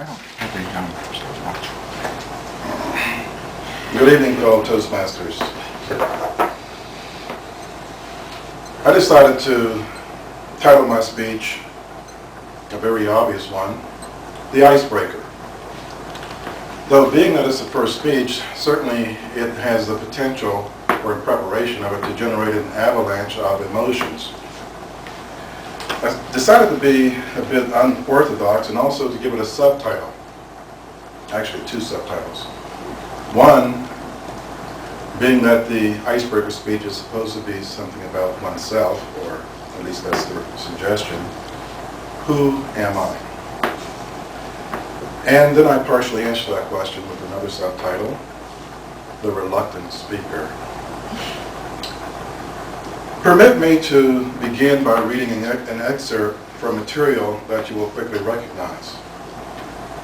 I don't have any young person. Good evening, fellow Toastmasters. I decided to title my speech, a very obvious one, The Icebreaker. Though being that it's the first speech, certainly it has the potential, or in preparation of it, to generate an avalanche of emotions. I decided to be a bit unorthodox and also to give it a subtitle. Actually, two subtitles. One, being that the icebreaker speech is supposed to be something about oneself, or at least that's the suggestion. Who am I? And then I partially answer that question with another subtitle, The Reluctant Speaker. Permit me to begin by reading an excerpt from material that you will quickly recognize.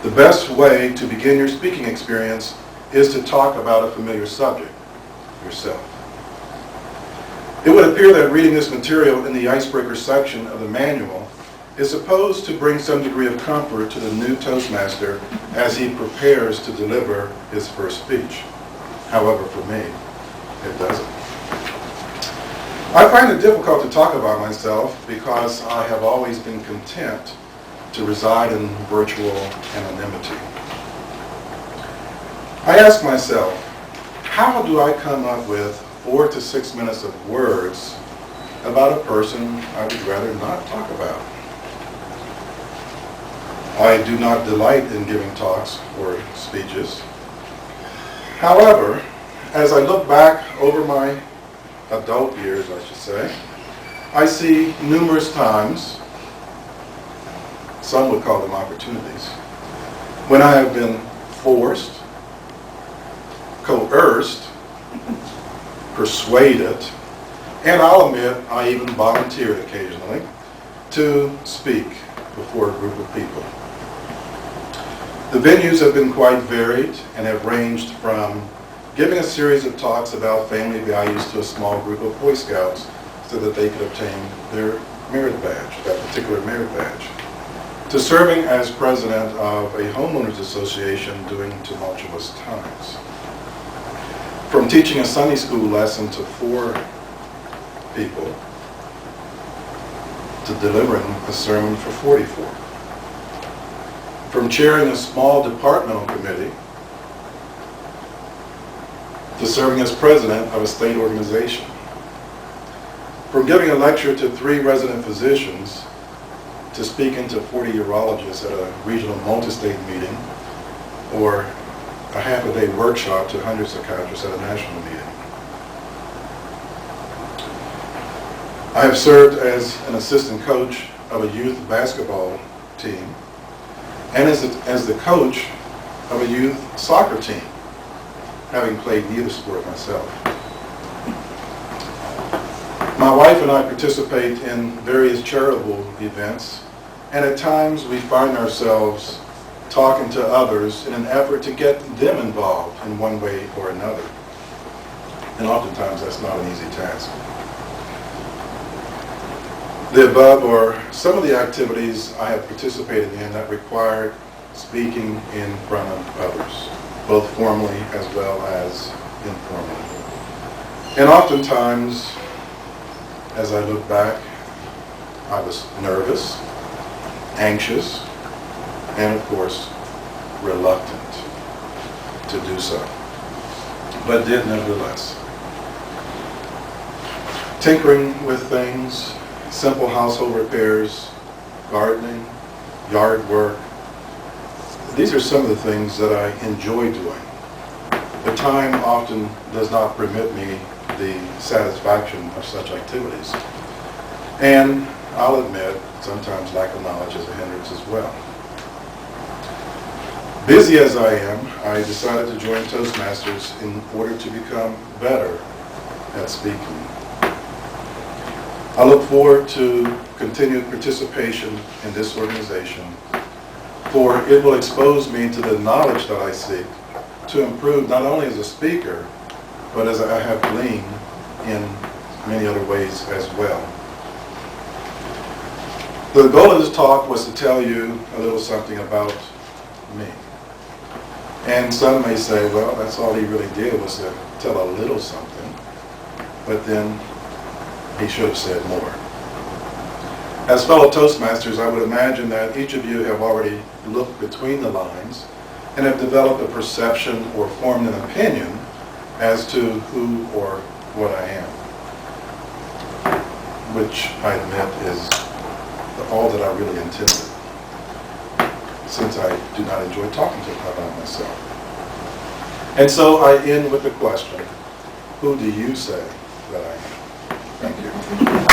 The best way to begin your speaking experience is to talk about a familiar subject, yourself. It would appear that reading this material in the icebreaker section of the manual is supposed to bring some degree of comfort to the new Toastmaster as he prepares to deliver his first speech. However, for me, it doesn't. I find it difficult to talk about myself because I have always been content to reside in virtual anonymity. I ask myself, how do I come up with 4 to 6 minutes of words about a person I would rather not talk about? I do not delight in giving talks or speeches. However, as I look back over my adult years, I should say, I see numerous times, some would call them opportunities, when I have been forced, coerced, persuaded, and I'll admit I even volunteered occasionally to speak before a group of people. The venues have been quite varied and have ranged from giving a series of talks about family values to a small group of Boy Scouts so that they could obtain their merit badge, that particular merit badge, to serving as president of a homeowners association during tumultuous times. From teaching a Sunday school lesson to 4 people to delivering a sermon for 44. From chairing a small departmental committee to serving as president of a state organization. From giving a lecture to 3 resident physicians to speaking to 40 urologists at a regional multi-state meeting, or a half-a-day workshop to 100 psychiatrists at a national meeting. I have served as an assistant coach of a youth basketball team and as the coach of a youth soccer team, having played neither sport myself. My wife and I participate in various charitable events, and at times we find ourselves talking to others in an effort to get them involved in one way or another. And oftentimes that's not an easy task. The above are some of the activities I have participated in that required speaking in front of others, both formally as well as informally. And oftentimes, as I look back, I was nervous, anxious, and of course, reluctant to do so, but did nevertheless. Tinkering with things, simple household repairs, gardening, yard work, these are some of the things that I enjoy doing. The time often does not permit me the satisfaction of such activities. And I'll admit, sometimes lack of knowledge is a hindrance as well. Busy as I am, I decided to join Toastmasters in order to become better at speaking. I look forward to continued participation in this organization, for it will expose me to the knowledge that I seek to improve not only as a speaker, but as I have gleaned in many other ways as well. The goal of this talk was to tell you a little something about me. And some may say, well, that's all he really did was to tell a little something, but then he should have said more. As fellow Toastmasters, I would imagine that each of you have already looked between the lines and have developed a perception or formed an opinion as to who or what I am, which I admit is all that I really intended, since I do not enjoy talking about myself. And so I end with the question, who do you say that I am? Thank you.